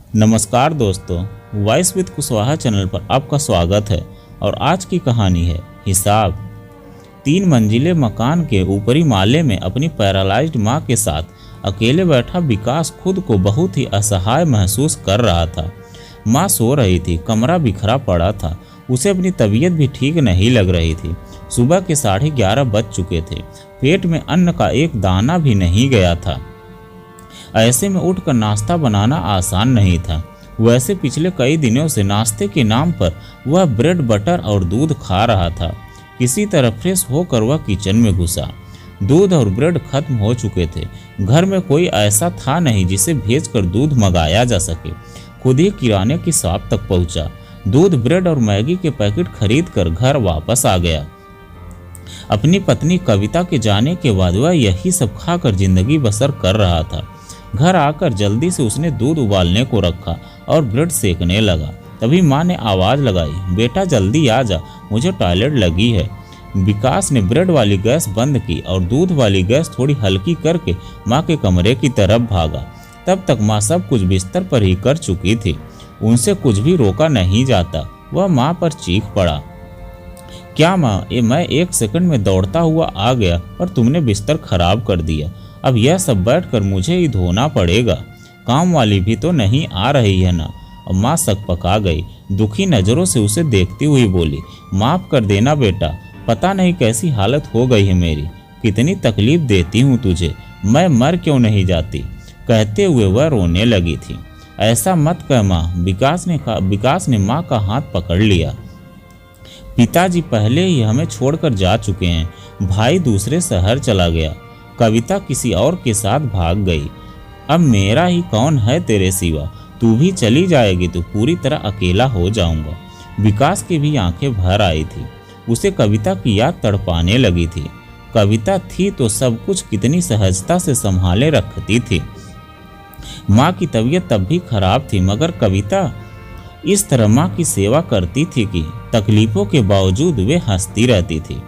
नमस्कार दोस्तों, voice with Kushwaha channel पर आपका स्वागत है। और आज की कहानी है हिसाब। 3 मंजिले मकान के ऊपरी माले में अपनी पैरालाइज्ड माँ के साथ अकेले बैठा विकास खुद को बहुत ही असहाय महसूस कर रहा था। माँ सो रही थी, कमरा बिखरा पड़ा था, उसे अपनी तबीयत भी ठीक नहीं लग रही थी। सुबह के 11:30 बज चुके थे, पेट में अन्न का एक दाना भी नहीं गया था। ऐसे में उठकर नाश्ता बनाना आसान नहीं था। वैसे पिछले कई दिनों से नाश्ते के नाम पर वह ब्रेड बटर और दूध खा रहा था। किसी तरह फ्रेश होकर वह किचन में घुसा। दूध और ब्रेड खत्म हो चुके थे। घर में कोई ऐसा था नहीं जिसे भेजकर दूध मंगाया जा सके। खुद ही किराने की शॉप तक पहुंचा। दूध, ब्रेड और मैगी के पैकेट खरीद कर घर वापस आ गया। अपनी पत्नी कविता के जाने के बाद वह यही सब खाकर जिंदगी बसर कर रहा था। घर आकर जल्दी से उसने दूध उबालने को रखा और ब्रेड सेकने लगा। तभी माँ ने आवाज़ लगाई, बेटा जल्दी आ जा, मुझे टॉयलेट लगी है। विकास ने ब्रेड वाली गैस बंद की और दूध वाली गैस थोड़ी हल्की करके माँ के कमरे की तरफ भागा। तब तक माँ सब कुछ बिस्तर पर ही कर चुकी थी। उनसे कुछ भी रोका नहीं जाता। वह माँ पर चीख पड़ा, क्या माँ, मैं 1 सेकंड में दौड़ता हुआ आ गया और तुमने बिस्तर खराब कर दिया। अब यह सब बैठकर मुझे ही धोना पड़ेगा। काम वाली भी तो नहीं आ रही है ना। और माँ सकपका गई। दुखी नज़रों से उसे देखती हुई बोली, माफ़ कर देना बेटा, पता नहीं कैसी हालत हो गई है मेरी। कितनी तकलीफ देती हूँ तुझे, मैं मर क्यों नहीं जाती। कहते हुए वह रोने लगी थी। ऐसा मत कह माँ, विकास ने माँ का हाथ पकड़ लिया। पिताजी पहले ही हमें छोड़कर जा चुके हैं। भाई दूसरे शहर चला गया। कविता किसी और के साथ भाग गई। अब मेरा ही कौन है तेरे सिवा। तू भी चली जाएगी तो पूरी तरह अकेला हो जाऊंगा। विकास की भी आंखें भर आई थी। उसे कविता की याद तड़पाने लगी थी। कविता थी तो सब कुछ कितनी सहजता से संभाले रखती थी। माँ की तबीयत तब भी खराब थी, मगर कविता इस तरह माँ की सेवा करती थी कि तकलीफों के बावजूद वे हंसती रहती थी।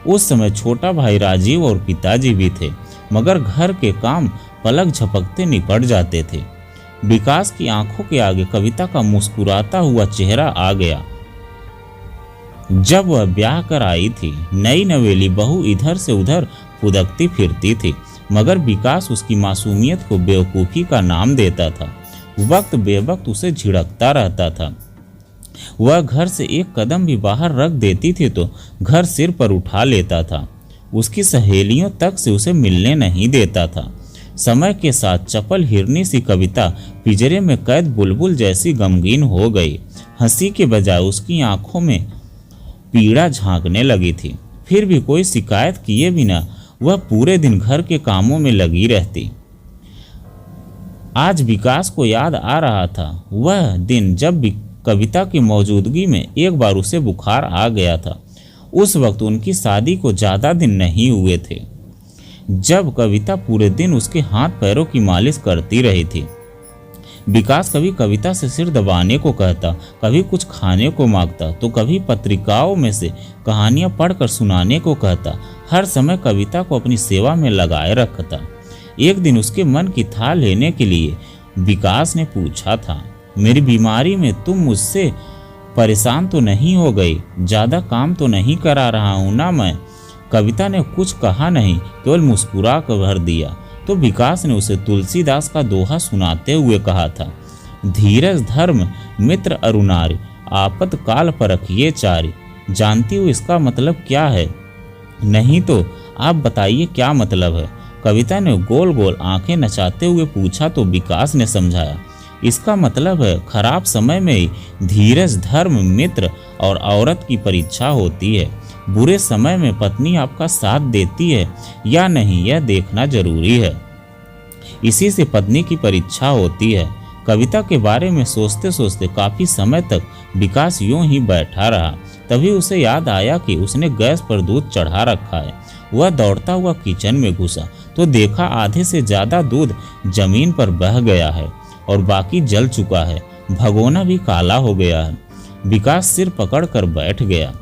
उस समय छोटा भाई राजीव और पिताजी भी थे, मगर घर के काम पलक झपकते निपट जाते थे। विकास की आंखों के आगे कविता का मुस्कुराता हुआ चेहरा आ गया। जब वह ब्याह कर आई थी, नई नवेली बहू इधर से उधर फुदकती फिरती थी, मगर विकास उसकी मासूमियत को बेवकूफ़ी का नाम देता था। वक्त बेवक्त उसे झिड़कता रहता था। वह घर से एक कदम भी बाहर रख देती थी तो घर सिर पर उठा लेता था। उसकी सहेलियों तक से उसे मिलने नहीं देता था। समय के साथ चपल हिरनी सी कविता पिंजरे में कैद बुलबुल जैसी गमगीन हो गई। हंसी के बजाय उसकी आंखों में पीड़ा झांकने लगी थी। फिर भी कोई शिकायत किए बिना वह पूरे दिन घर के कामों में लगी रहती। आज विकास को याद आ रहा था वह दिन जब कविता की मौजूदगी में एक बार उसे बुखार आ गया था। उस वक्त उनकी शादी को ज़्यादा दिन नहीं हुए थे, जब कविता पूरे दिन उसके हाथ पैरों की मालिश करती रही थी। विकास कभी कविता से सिर दबाने को कहता, कभी कुछ खाने को मांगता, तो कभी पत्रिकाओं में से कहानियां पढ़कर सुनाने को कहता। हर समय कविता को अपनी सेवा में लगाए रखता। एक दिन उसके मन की थाह लेने के लिए विकास ने पूछा था, मेरी बीमारी में तुम मुझसे परेशान तो नहीं हो गई? ज़्यादा काम तो नहीं करा रहा हूँ ना मैं? कविता ने कुछ कहा नहीं, केवल मुस्कुरा कर भर दिया। तो विकास ने उसे तुलसीदास का दोहा सुनाते हुए कहा था, धीरज धर्म मित्र अरुणारी, आपत काल परखिए चारी। जानती हो इसका मतलब क्या है? नहीं तो आप बताइए क्या मतलब है? कविता ने गोल गोल आंखें नचाते हुए पूछा तो विकास ने समझाया, इसका मतलब है खराब समय में ही धीरज धर्म मित्र और औरत की परीक्षा होती है। बुरे समय में पत्नी आपका साथ देती है या नहीं, यह देखना जरूरी है। इसी से पत्नी की परीक्षा होती है। कविता के बारे में सोचते सोचते काफी समय तक विकास यूं ही बैठा रहा। तभी उसे याद आया कि उसने गैस पर दूध चढ़ा रखा है। वह दौड़ता हुआ किचन में घुसा तो देखा आधे से ज्यादा दूध जमीन पर बह गया है और बाकी जल चुका है। भगोना भी काला हो गया है। विकास सिर पकड़कर बैठ गया।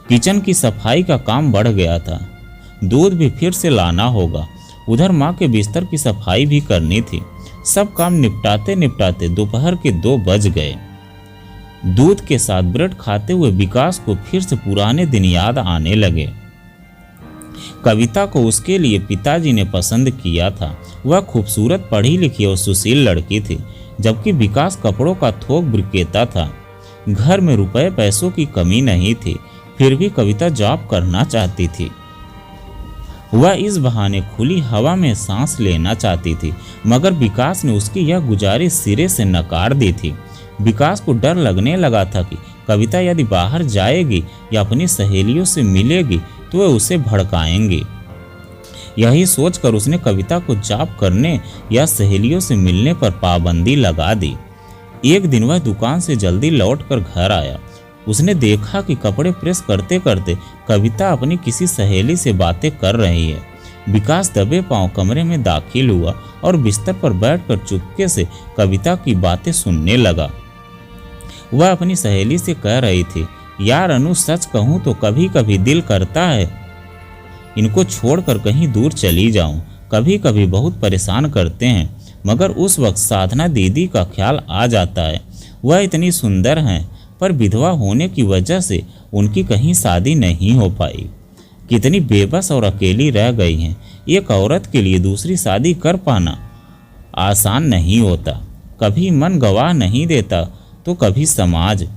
किचन की सफाई का काम बढ़ गया था। दूध भी फिर से लाना होगा। उधर माँ के बिस्तर की सफाई भी करनी थी। सब काम निपटाते निपटाते दोपहर के 2 बज गए। दूध के साथ ब्रेड खाते हुए विकास को फिर से पुराने दिन याद आने लगे। कविता को उसके लिए पिताजी ने पसंद किया था। वह खूबसूरत, पढ़ी लिखी और सुशील लड़की थी, जबकि विकास कपड़ों का थोक बिक्रेता था। घर में रुपए पैसों की कमी नहीं थी, फिर भी कविता जॉब करना चाहती थी। वह इस बहाने खुली हवा में सांस लेना चाहती थी, मगर विकास ने उसकी यह गुजारिश सिरे से नकार दी थी। विकास को डर लगने लगा था कि कविता यदि बाहर जाएगी या अपनी सहेलियों से मिलेगी तो वे उसे भड़काएंगे। यही सोचकर उसने कविता को जॉब करने या सहेलियों से मिलने पर पाबंदी लगा दी। एक दिन वह दुकान से जल्दी लौटकर घर आया। उसने देखा कि कपड़े प्रेस करते करते कविता अपनी किसी सहेली से बातें कर रही है। विकास दबे पांव कमरे में दाखिल हुआ और बिस्तर पर बैठकर चुपके से कविता की बातें सुनने लगा। वह अपनी सहेली से कह रही थी, यार अनु, सच कहूँ तो कभी कभी दिल करता है इनको छोड़कर कहीं दूर चली जाऊं। कभी कभी बहुत परेशान करते हैं, मगर उस वक्त साधना दीदी का ख्याल आ जाता है। वह इतनी सुंदर हैं, पर विधवा होने की वजह से उनकी कहीं शादी नहीं हो पाई। कितनी बेबस और अकेली रह गई हैं। एक औरत के लिए दूसरी शादी कर पाना आसान नहीं होता। कभी मन गवाह नहीं देता तो कभी समाज।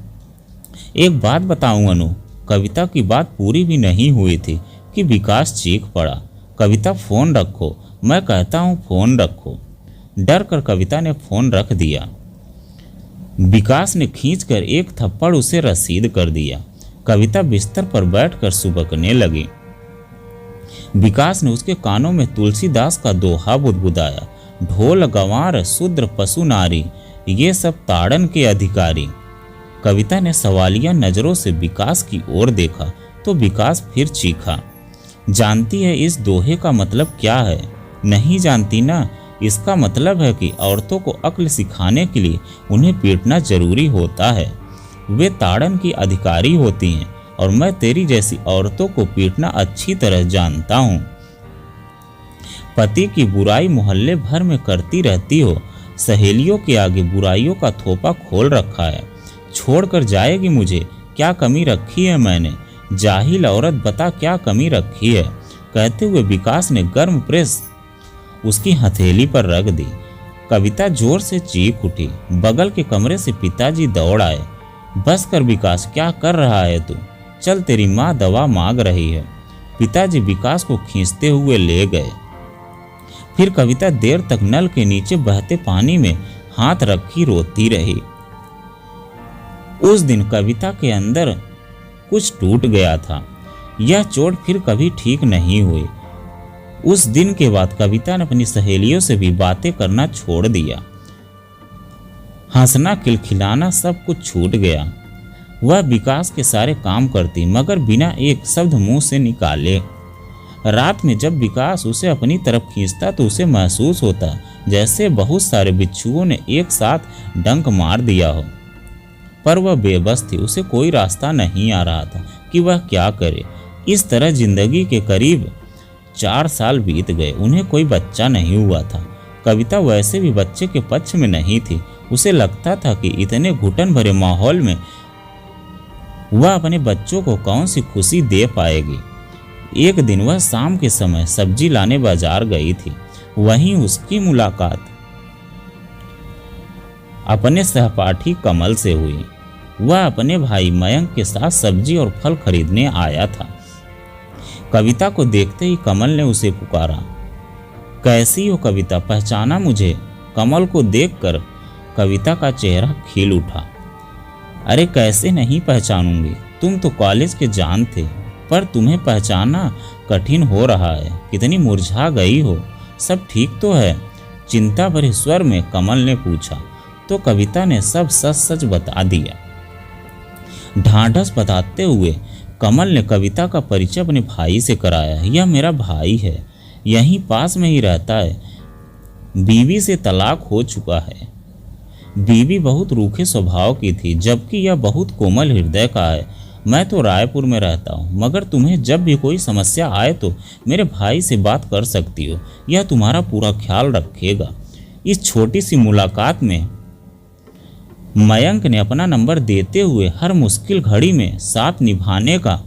एक बात बताऊं अनु, कविता की बात पूरी भी नहीं हुई थी कि विकास चीख पड़ा, कविता फ़ोन रखो, मैं कहता हूँ फ़ोन रखो। डर कर कविता ने फ़ोन रख दिया। विकास ने खींचकर एक थप्पड़ उसे रसीद कर दिया। कविता बिस्तर पर बैठकर सुबकने लगी। विकास ने उसके कानों में तुलसीदास का दोहा बुदबुदाया, ढोल गंवार शूद्र पशु नारी, ये सब ताड़न के अधिकारी। कविता ने सवालिया नजरों से विकास की ओर देखा तो विकास फिर चीखा। जानती है इस दोहे का मतलब क्या है? नहीं जानती ना। इसका मतलब है कि औरतों को अक्ल सिखाने के लिए उन्हें पीटना जरूरी होता है। वे ताड़न की अधिकारी होती हैं और मैं तेरी जैसी औरतों को पीटना अच्छी तरह जानता हूँ। पति की बुराई मोहल्ले भर में करती रहती हो, सहेलियों के आगे बुराइयों का थोपा खोल रखा है। छोड़कर जाएगी मुझे? क्या कमी रखी है मैंने? जाहिल औरत, बता क्या कमी रखी है? कहते हुए विकास ने गर्म प्रेस उसकी हथेली पर रख दी। कविता जोर से चीख उठी। बगल के कमरे से पिताजी दौड़ आए। बस कर विकास, क्या कर रहा है तू? चल, तेरी माँ दवा मांग रही है। पिताजी विकास को खींचते हुए ले गए। फिर कविता देर तक नल के नीचे बहते पानी में हाथ रखी रोती रही। उस दिन कविता के अंदर कुछ टूट गया था। यह चोट फिर कभी ठीक नहीं हुई। उस दिन के बाद कविता ने अपनी सहेलियों से भी बातें करना छोड़ दिया। हंसना खिलखिलाना सब कुछ छूट गया। वह विकास के सारे काम करती, मगर बिना एक शब्द मुंह से निकाले। रात में जब विकास उसे अपनी तरफ खींचता तो उसे महसूस होता जैसे बहुत सारे बिच्छुओं ने एक साथ डंक मार दिया हो। पर वह बेबस थी। उसे कोई रास्ता नहीं आ रहा था कि वह क्या करे। इस तरह जिंदगी के करीब 4 साल बीत गए। उन्हें कोई बच्चा नहीं हुआ था। कविता वैसे भी बच्चे के पक्ष में नहीं थी। उसे लगता था कि इतने घुटन भरे माहौल में वह अपने बच्चों को कौन सी खुशी दे पाएगी। एक दिन वह शाम के समय सब्जी लाने बाजार गई थी। वहीं उसकी मुलाकात अपने सहपाठी कमल से हुई। वह अपने भाई मयंक के साथ सब्जी और फल खरीदने आया था। कविता को देखते ही कमल ने उसे पुकारा, कैसी हो कविता, पहचाना मुझे? कमल को देखकर कविता का चेहरा खिल उठा। अरे कैसे नहीं पहचानूंगी, तुम तो कॉलेज के जान थे, पर तुम्हें पहचानना कठिन हो रहा है। कितनी मुरझा गई हो, सब ठीक तो है? चिंता भरे स्वर में कमल ने पूछा तो कविता ने सब सच सच बता दिया। ढांढस बताते हुए कमल ने कविता का परिचय अपने भाई से कराया। यह मेरा भाई है, यहीं पास में ही रहता है। बीवी से तलाक हो चुका है। बीवी बहुत रूखे स्वभाव की थी, जबकि यह बहुत कोमल हृदय का है। मैं तो रायपुर में रहता हूँ, मगर तुम्हें जब भी कोई समस्या आए तो मेरे भाई से बात कर सकती हो। यह तुम्हारा पूरा ख्याल रखेगा। इस छोटी सी मुलाकात में मयंक ने अपना नंबर देते हुए हर मुश्किल घड़ी में साथ निभाने का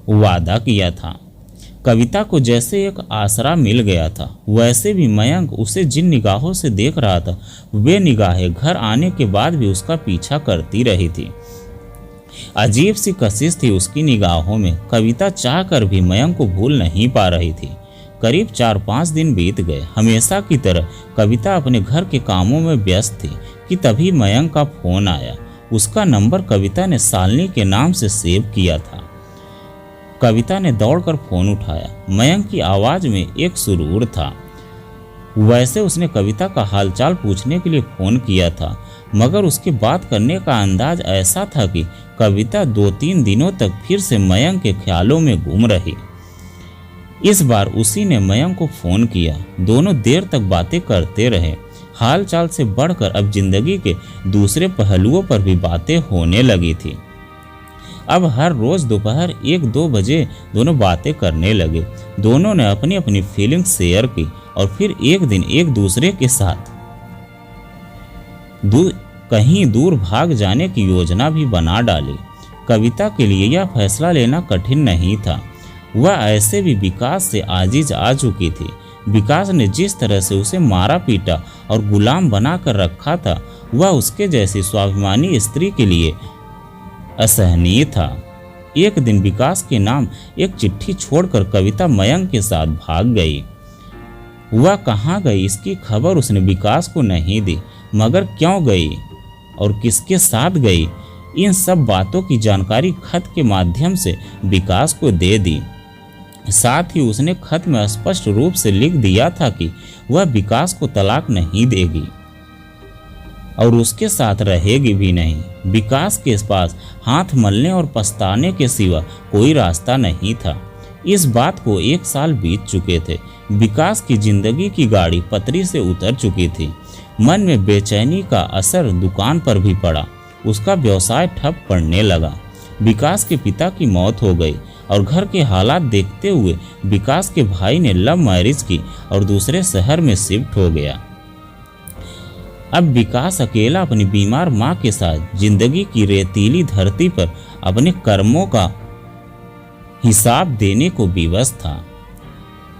वादा किया था। कविता को जैसे एक आसरा मिल गया था, वैसे भी मयंक उसे जिन निगाहों से देख रहा था वे निगाहें घर आने के बाद भी उसका पीछा करती रही थी। अजीब सी कशिश थी उसकी निगाहों में। कविता चाहकर भी मयंक को भूल नहीं पा रही थी। करीब 4-5 दिन बीत गए। हमेशा की तरह कविता अपने घर के कामों में व्यस्त थी कि तभी मयंक का फोन आया। उसका नंबर कविता ने शालिनी के नाम से सेव किया था। कविता ने दौड़कर फोन उठाया। मयंक की आवाज में एक सुरूर था। वैसे उसने कविता का हालचाल पूछने के लिए फोन किया था, मगर उसके बात करने का अंदाज ऐसा था कि कविता 2-3 दिनों तक फिर से मयंक के ख्यालों में घूम रही। इस बार उसी ने मयंक को फोन किया। दोनों देर तक बातें करते रहे। हाल चाल से बढ़कर अब जिंदगी के दूसरे पहलुओं पर भी बातें होने लगी थी। अब हर रोज दोपहर 1-2 बजे दोनों बातें करने लगे। दोनों ने अपनी अपनी फीलिंग्स शेयर की और फिर एक दिन एक दूसरे के साथ कहीं दूर भाग जाने की योजना भी बना डाली। कविता के लिए यह फैसला लेना कठिन नहीं था। वह ऐसे भी विकास से आजीज आ चुकी थी। विकास ने जिस तरह से उसे मारा पीटा और गुलाम बनाकर रखा था, वह उसके जैसी स्वाभिमानी स्त्री के लिए असहनीय था। एक दिन विकास के नाम एक चिट्ठी छोड़कर कविता मयंक के साथ भाग गई। वह कहाँ गई इसकी खबर उसने विकास को नहीं दी, मगर क्यों गई और किसके साथ गई, इन सब बातों की जानकारी खत के माध्यम से विकास को दे दी। साथ ही उसने खत में स्पष्ट रूप से लिख दिया था कि वह विकास को तलाक नहीं देगी और उसके साथ रहेगी भी नहीं। विकास के पास हाथ मलने और पछताने के सिवा कोई रास्ता नहीं था। इस बात को 1 साल बीत चुके थे। विकास की जिंदगी की गाड़ी पटरी से उतर चुकी थी। मन में बेचैनी का असर दुकान पर भी पड़ा। उसका व्यवसाय ठप पड़ने लगा। विकास के पिता की मौत हो गई और घर के हालात देखते हुए विकास के भाई ने लव मैरिज की और दूसरे शहर में शिफ्ट हो गया। अब विकास अकेला अपनी बीमार मां के साथ जिंदगी की रेतीली धरती पर अपने कर्मों का हिसाब देने को विवश था।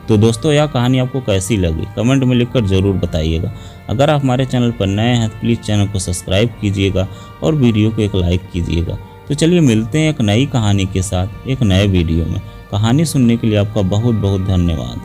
तो दोस्तों, यह कहानी आपको कैसी लगी कमेंट में लिखकर ज़रूर बताइएगा। अगर आप हमारे चैनल पर नए हैं तो प्लीज़ चैनल को सब्सक्राइब कीजिएगा और वीडियो को एक लाइक कीजिएगा। तो चलिए मिलते हैं एक नई कहानी के साथ एक नए वीडियो में। कहानी सुनने के लिए आपका बहुत बहुत धन्यवाद।